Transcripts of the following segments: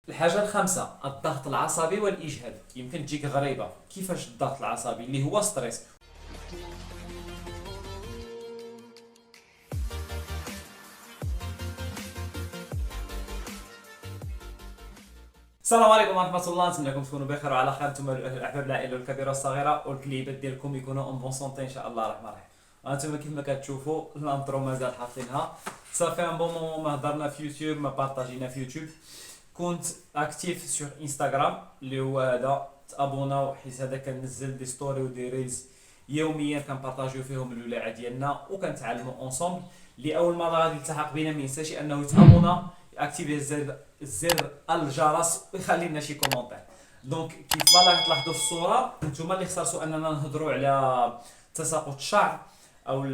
الحاجة الخامسة الضغط العصبي والإجهاد. يمكن تجيك غريبة، كيفاش الضغط العصبي اللي هو ستريس. السلام عليكم ورحمة الله، نتمنى لكم تكونوا بخير وعلى خير. انتم الاحباب العائلة الكبيرة والصغيرة، والكليبات ديالكم يكونوا اون بون سونتي ان شاء الله الرحمن الرحيم. انتم كيف ما كتشوفوا الانترو مازال حاطينها، صافي ان بون مومون ما هضرنا في يوتيوب، ما بارطاجينا في يوتيوب. كنت اكتيف سور انستغرام اللي هو هذا، تابوناو حيت هذا كنزل دي ستوري ودي ريلز يوميا كنبارطاجيو فيهم الولاعه ديالنا وكنتعلموا اونصومبل. اللي اول مره غادي يلتحق بينا ما ينساش انه يتابونا، اكتيفي زر الجرس ويخلي لنا شي كومونتير. دونك كيف ما تلاحظوا في الصوره، نتوما اللي اخترتوا اننا نهضروا على تساقط الشعر او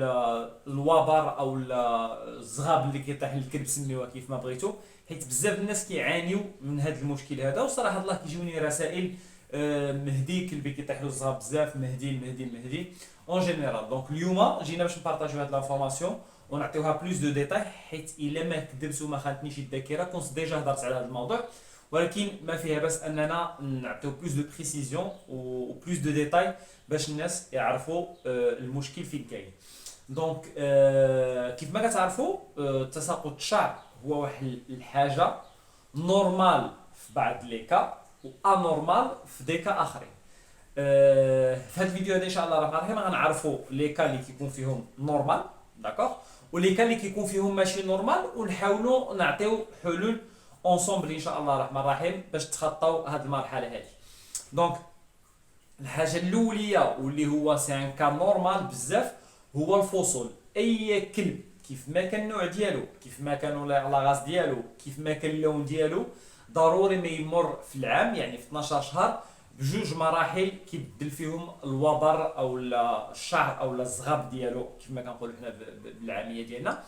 الوبر او الزغاب اللي كيطيح للكلب، سميوها كيف ما بغيتوا، حيت بزاف الناس كيعانيو من هذا المشكل هذا. وصراحه الله كيجوني رسائل مهدي كلبي كيطيح له الزغاب بزاف، مهدي المهدي المهدي اون جينيرال. دونك اليوم جينا باش نبارطاجيو هاد لافورماسيون ونعطيوها بلوس دو ديتاي، حيت الا ما كذبت وما خانتنيش الذاكره كنت ديجا هضرت على هذا الموضوع، ولكن ما فيها بس اننا نعطيو بلوس دو بريسيزيون و بلوس دو ديتاي باش الناس يعرفوا المشكل فين كاين. دونك كيف ما كتعرفوا تساقط الشعر هو واحد الحاجه نورمال في بعض لي كا وانورمال في دي كا اخرين. في هذا الفيديو هذا ان شاء الله الرحمن الرحيم غنعرفوا لي كا اللي كيكون فيهم نورمال، داكوغ، ولي كا اللي كيكون فيهم ماشي نورمال، ونحاولوا نعطيو حلول اونصومبل ان شاء الله الرحمن الرحيم باش تخطاو هذه المرحله هذه. دونك الحاجه الاوليه واللي هو سي ان كا نورمال بزاف هو الفصول. اي كلب كيف ما كان النوع ديالو، كيف ما كانوا لاغاس ديالو، كيف ما كان اللون ديالو، ضروري ما يمر في العام، يعني في 12 شهر، بجوج مراحل كيبدل فيهم الوبر او الشعر او الزغاب ديالو كيف ما كنقولوا حنا بالعاميه ديالنا.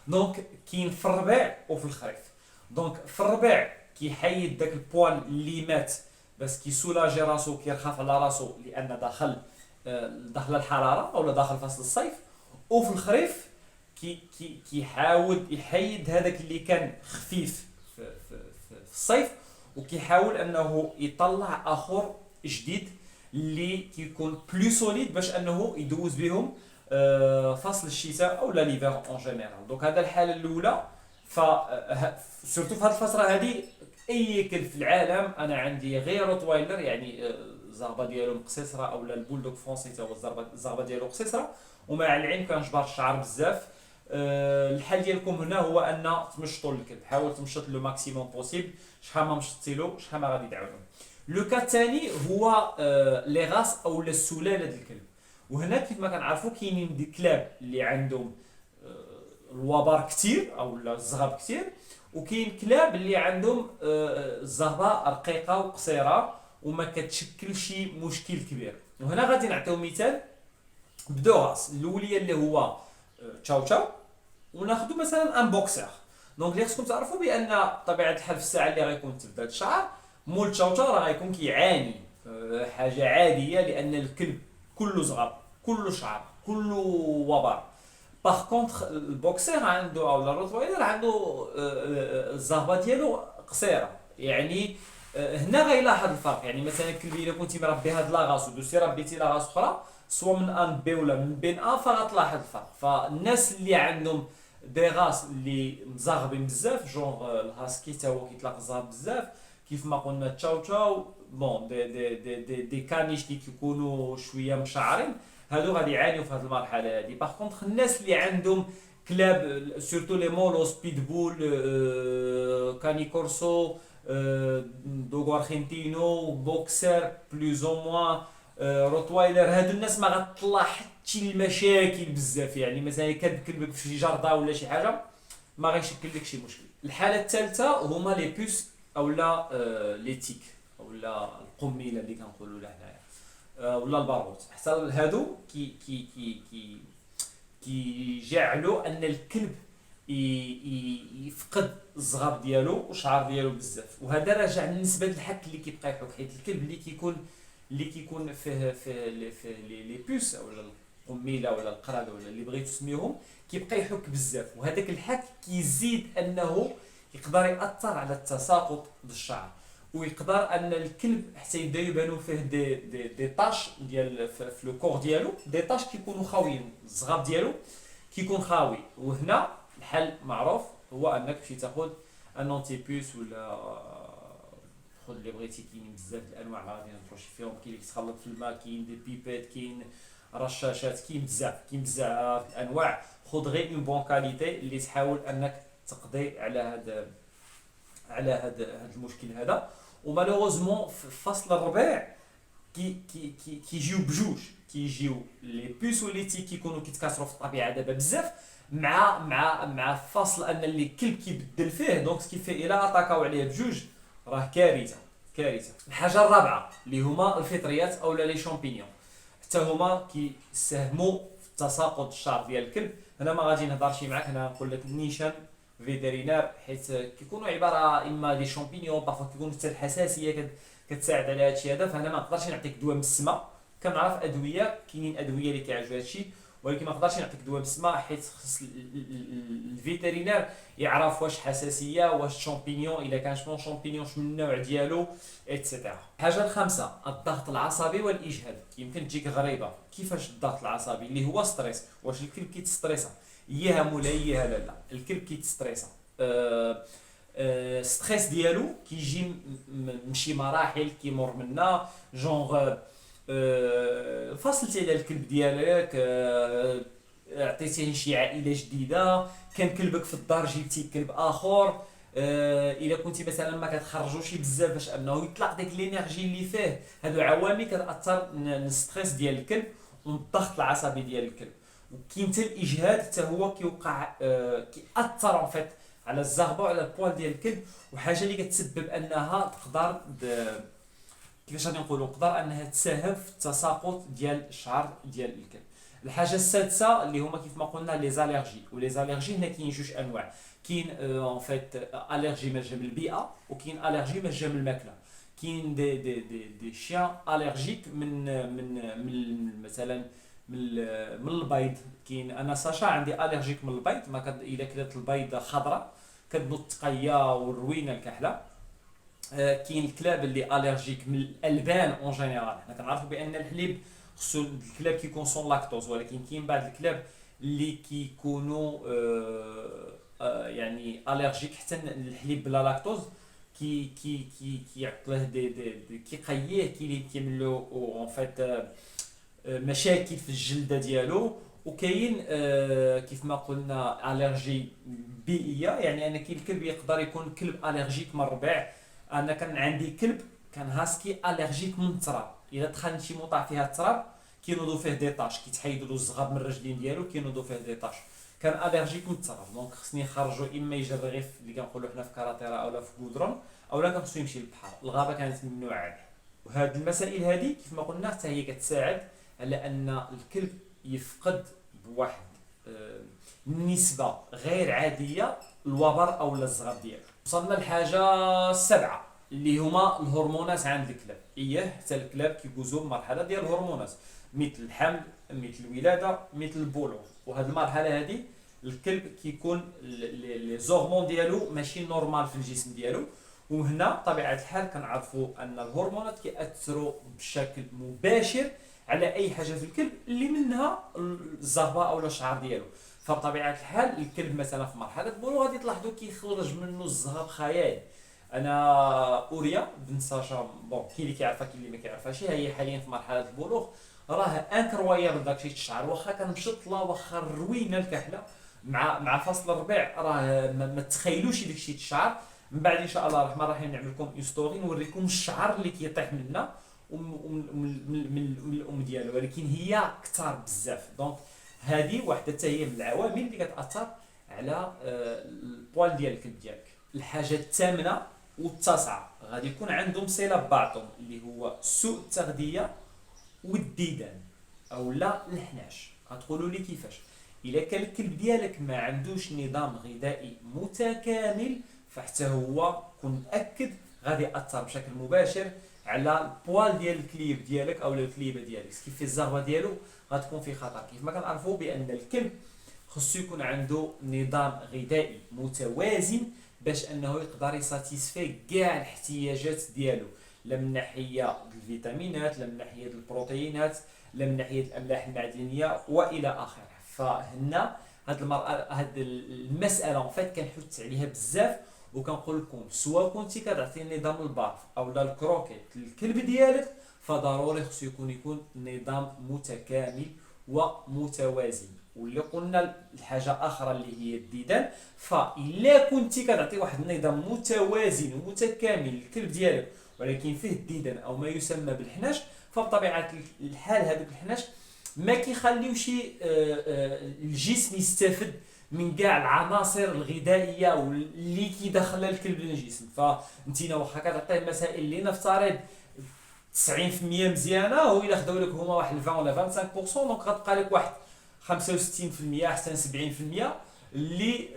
دونك كاين في الربيع وفي الخريف. دونك في الربيع كيحيد داك البوال اللي مات، بس كيسولاجي راسو، كيرخف على راسو لان داخل الحراره او داخل فصل الصيف. وفي الخريف كيحاول يحيد هذاك اللي كان خفيف في الصيف، وكيحاول انه يطلع اخر جديد اللي كيكون بلو سوليد باش انه يدوز بهم فصل الشتاء او ليفير اون جينيرال. دونك هذا الحاله الاولى. ف سورتو في هذه الفتره هذه اي كلب في العالم، انا عندي غير روتوايلر يعني الزغبه ديالو مقصيصره، او البولدوغ فرونسي حتى هو الزغبه ديالو قصيصره ومع العلم كنجبر الشعر بزاف. الحل ديالكم هنا هو ان تمشطوا الكلب، حاول تمشط لو ماكسيموم بوسيبل، شحال ما مشطتيلو شحال ما غادي تعاونو. لو كا الثاني هو لي غاس او السلاله ديال الكلب. وهنا كيف ما كنعرفوا كاينين دي كلاب اللي عندهم الوبر كثير او الزغب كثير، وكاين كلاب اللي عندهم الزهبه رقيقه وقصيره وما كتشكلش مشكل كبير. وهنا غادي نعطيو مثال بدو غاس الاوليه اللي هو تشاو تشاو، وناخذ مثلا ان بوكسر. دونك اللي خصكم تعرفوا بان طبيعه الحال في الساعه اللي غيكون تبدا الشعر مول تشاو تشاو راه غيكون كيعاني، حاجه عاديه لان الكلب كله زغب، كله شعر، كله وبر. باغ كونطخ البوكسير عنده او الروتويلر عنده الزهبه ديالو قصيره، يعني هنا غيلاحظ الفرق. يعني مثلا الكلب الا كنتي مربي هاد لاغاس ودوزتي ربيتي لاغاس اخرى سوا من ان بي ولا من بين ا، فغتلاحظ الفرق. فالناس اللي عندهم دي غاس اللي مزغبين بزاف، جونغ الهاسكي تا هو كيطلق الزغب بزاف، كيف ما قلنا تشاو تشاو، بون دي كانيش اللي كيكونوا شويه مشعرين، هادو غادي يعانيو في هذه المرحله هذه. باغ كونطخ الناس اللي عندهم كلاب سورتو لي مولوس، بيتبول، كاني كورسو، دوغو ارجنتينو، بوكسر بلوز او موان، روتوايلر، هادو الناس ما غتلاحظش المشاكل بزاف. يعني مثلا كلب كلبك في شي جرده ولا شي حاجه ما غيشكل لك شي مشكل. الحاله الثالثه هما لي بوس او لا لي تيك او لا القميله اللي كنقولوا لها هنايا، ولا البارغوث. حتى هادو كيجعلوا ان الكلب يفقد الزغاب ديالو والشعر ديالو بزاف. وهذا راجع لنسبه الحك اللي كيبقى يحك، حيت الكلب اللي كيكون في لي بوس او القميله ولا القرده ولا اللي بغيتو تسميوهم كيبقى يحك بزاف، وهذاك الحك كيزيد انه يقدر ياثر على التساقط ديال الشعر. ويقدر ان الكلب حتى يبدا يبانو فيه دي طاش ديال في لو كور ديالو، دي طاش كيكونوا خاويين، الزغاب ديالو كيكون خاوي. وهنا الحل معروف هو انك تمشي تاخذ ان انتي بيوس ولا خذ اللي بغيتي. كاينين بزاف د الانواع ما غادي ندخلوش فيهم، كاين اللي كيتخلط في الماء، كاين دي بيبيت، كاين رشاشات، كاين بزاف الانواع. خذ غير اون بون كاليتي اللي تحاول انك تقضي على هذا المشكل هذا. ومالوغوزمون في فصل الربيع كيجيو بجوج، كيجيو لي بوس وليتي كيكونوا كيتكاثروا في الطبيعه دابا بزاف، مع فصل ان اللي كلب كيبدل فيه، دونك كيفي الى اتاكاو عليه بجوج راه كارثه. الحاجه الرابعه اللي هما الفطريات او لي شامبينيون، حتى هما كيساهموا في تساقط الشعر ديال الكلب. هنا ما غادي نهضرش معاك، هنا نقول لك نيشان فيترينير، حيت كيكونوا عباره اما دي شامبينيون، بارفو كيكون حتى الحساسيه كتساعد على هادشي هذا. فانا ما نقدرش نعطيك دواء من السما، كنعرف ادويه، كاينين ادويه اللي كيعالجوا هادشي، ولكن ما نقدرش نعطيك دواء من السما، حيت خص الفيترينير يعرف واش حساسيه، واش شامبينيون، الا كان شامبينيون شنو النوع ديالو ايتترا. الحاجه الخامسه الضغط العصبي والاجهاد. يمكن تجيك غريبه، كيفاش الضغط العصبي اللي هو ستريس؟ واش الكلب كيتستريسا؟ ياها مولاي ياها لا، الكلب كيتستريسا. ستريس ديالو كيجي مشي مراحل كيمر منا، جونغ فصلتي على الكلب ديالك، عطيتيه شي عائله جديده، كان كلبك في الدار جبتي كلب اخر، الا كنتي مثلا ما كتخرجوش بزاف باش انه يطلق ديك لينيرجي اللي فيه. هادو عوامل كتاثر الستريس ديال الكلب والضغط العصبي ديال الكلب. وكاين حتى الاجهاد حتى هو كيوقع، كيأثر اون فيت على الزغبه وعلى البوال ديال الكلب، وحاجه اللي كتسبب انها تقدر كيفاش غادي نقولوا، تقدر انها تساهم في التساقط ديال الشعر ديال الكلب. الحاجه السادسه اللي هما كيف ما قلنا لي زاليرجي. ولي زاليرجي هنا كاين جوج انواع، كاين اون فيت الرجي من جهه البيئه، وكاين الرجي من جهه الماكله. كاين دي شيان الرجيك من مثلا من البيض. كاين انا ساشا عندي الرجيك من البيض، ما الا كلات البيض خضراء كتنوض تقيه والروينه الكحله. كاين الكلاب اللي الرجيك من الالبان اون جينيرال. حنا كنعرفوا بان الحليب خصو الكلاب كيكون لاكتوز، ولكن كاين بعض الكلاب اللي كيكونوا يعني الرجيك حتى الحليب بلا لاكتوز، كيعطيه كيقيه، كيعمل له اون فيت مشاكل في الجلده ديالو. وكاين كيف ما قلنا الرجي بيئيه، يعني ان كاين الكلب يقدر يكون كلب الرجيك من الربيع. انا كان عندي كلب كان هاسكي الرجيك من التراب، الا دخل شي موطع فيها التراب كينوضوا فيه دي طاش، كيتحيدوا له الزغاب من الرجلين ديالو كينوضوا فيه دي طاش، كان الرجيك من التراب. دونك خصني نخرجوا، اما يجري غير اللي كنقولوا حنا في كاراتيرا اولا في غودرون، اولا كان خصو يمشي للبحر. الغابه كانت ممنوعه عليه. وهاد المسائل هذه كيف ما قلنا حتى هي كتساعد على ان الكلب يفقد بواحد نسبه غير عاديه الوبر او الزغب ديالو. وصلنا للحاجه السابعه اللي هما الهرمونات عند الكلاب. حتى الكلاب كيجوزوا بمرحله ديال الهرمونات، مثل الحمل، مثل الولاده، مثل البلوغ. وهاد المرحله هذه الكلب كيكون لي زورمون ديالو ماشي نورمال في الجسم ديالو. وهنا طبيعه الحال كنعرفوا ان الهرمونات كيأثروا بشكل مباشر على اي حاجه في الكلب، اللي منها الزغبه او الشعر ديالو. فبطبيعه الحال الكلب مثلا في مرحله البلوغ غادي تلاحظوا كيخرج منه الزغب خيال. انا اوريا بنت ساشا، بون كاين اللي كيعرفها كاين اللي ما كيعرفهاش، هي حاليا في مرحله البلوغ، راه انكرويابل داكشي الشعر، واخا كان مشطله، واخا الروينه الكحله، مع فصل الربيع راه ما تخيلوش داكشي الشعر. من بعد ان شاء الله الرحمن الرحيم نعمل لكم ستوري نوريكم الشعر اللي كيطيح منا من الام ديالو، ولكن هي كثار بزاف. دونك هذه واحده حتى هي من العوامل اللي كتاثر على البوال ديال الكلب ديالك. الحاجه الثامنه والتاسعه غادي يكون عندهم صله ببعضهم، اللي هو سوء التغذيه والديدان او لا الحناش. غتقولوا لي كيفاش؟ الا كان الكلب ديالك ما عندوش نظام غذائي متكامل، فحتى هو كون مأكد غادي ياثر بشكل مباشر على البوال ديال الكليب ديالك او الكليبه ديالك. كيف في الزغبه ديالو غتكون في خطر. كيف ما كنعرفوا بان الكلب خصو يكون عنده نظام غذائي متوازن باش انه يقدر يساتيسفي كاع الاحتياجات ديالو، لا من ناحيه الفيتامينات، لا من ناحيه البروتينات، لا من ناحيه الاملاح المعدنيه والى اخره. فهنا هاد المساله فات كنحث عليها بزاف، وكنقول لكم سواء كنتي كتعطي نظام البارف او لا الكروكيت للكلب ديالك، فضروري خصو يكون نظام متكامل ومتوازن. واللي قلنا الحاجه اخرى اللي هي الديدان، فالا كنتي كتعطي واحد النظام متوازن ومتكامل للكلب ديالك ولكن فيه الديدان او ما يسمى بالحناش، فبطبيعه الحال هذوك الحناش ما كيخليوش الجسم يستافد من كاع العناصر الغذائيه واللي كيدخلها الكلب للجسم. فانتينا واخا كتعطيه مسائل اللي نفترض 90% مزيانه، هو الا خداو لك هما واحد 20 ولا 25%، دونك غتبقى لك واحد 65% حتى 70% اللي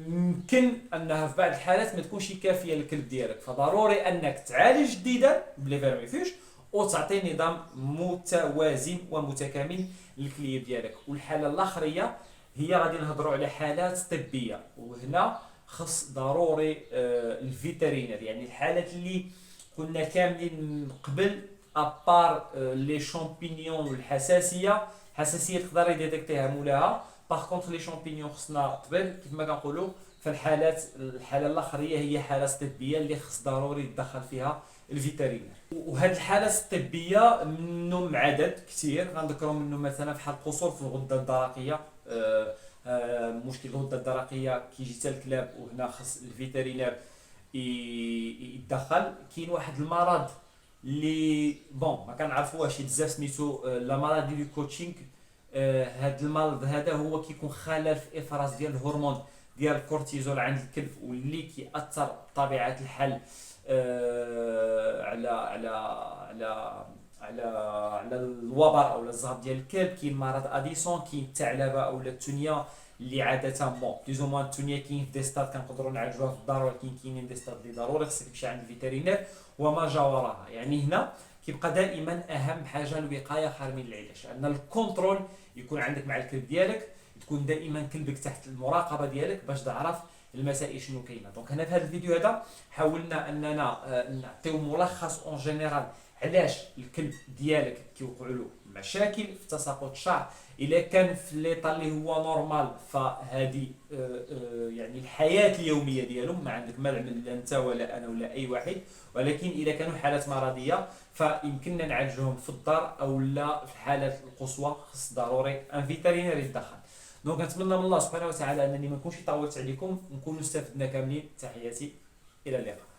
ممكن انها في بعض الحالات ما تكونش كافيه للكلب ديالك. فضروري انك تعالج الديدان بلي فيرميفوج وتعطي نظام متوازن ومتكامل للكليب ديالك. والحاله الاخريه هي غادي نهضروا على حالات طبيه، وهنا خص ضروري الفيترينر، يعني الحالات اللي كنا كاملين من قبل ابار لي شامبينيون والحساسيه. حساسيه تقدر يديتيكتيها مولاها، باغ كونطخ لي شامبينيون خصنا طبل كيف ما كنقولوا. الحاله الاخريه هي حالات طبيه اللي خص ضروري يتدخل فيها الفيترينر. وهاد الحالات الطبيه منهم عدد كثير، غنذكروا منهم مثلا بحال القصور في الغده الدرقيه. مشكل الغده الدرقيه كيجي حتى الكلاب، وهنا خص الفيترينر يتدخل. كاين واحد المرض اللي ما كنعرفوهاش بزاف، سميتو لا مالادي دو كوتشينغ. هاد المرض هذا هو كيكون خلل في افراز ديال الهرمون ديال الكورتيزول عند الكلب، واللي كيأثر بطبيعه الحال على على الوبر او الزهر ديال الكلب. كاين مرض اديسون، كاين الثعلبه او التونيه اللي عاده بليز او موان التونيه كاين في دي ستاد كنقدروا نعالجوها في الدار، ولكن كاينين دي ستاد اللي ضروري خصك تمشي عند الفيترينير وما جاوراها. يعني هنا كيبقى دائما اهم حاجه الوقايه خير من العلاج، ان الكونترول يكون عندك مع الكلب ديالك، تكون دائما كلبك تحت المراقبه ديالك باش تعرف المسائل شنو كاينه. دونك هنا في هذا الفيديو هذا حاولنا اننا نعطيو ملخص اون جينيرال علاش الكلب ديالك كيوقعوا له مشاكل في تساقط الشعر. الا كان في ليطا اللي هو نورمال، فهذه يعني الحياه اليوميه ديالهم، ما عندك ما العمل لا انت ولا انا ولا اي واحد. ولكن اذا كانوا حالات مرضيه فيمكننا نعالجهم في الدار او لا في الحالات القصوى خص ضروري ان فيترينير يتدخل. دونك نتمنى من الله سبحانه وتعالى انني ما نكونش طولت عليكم، نكونوا استفدنا كاملين. تحياتي، الى اللقاء.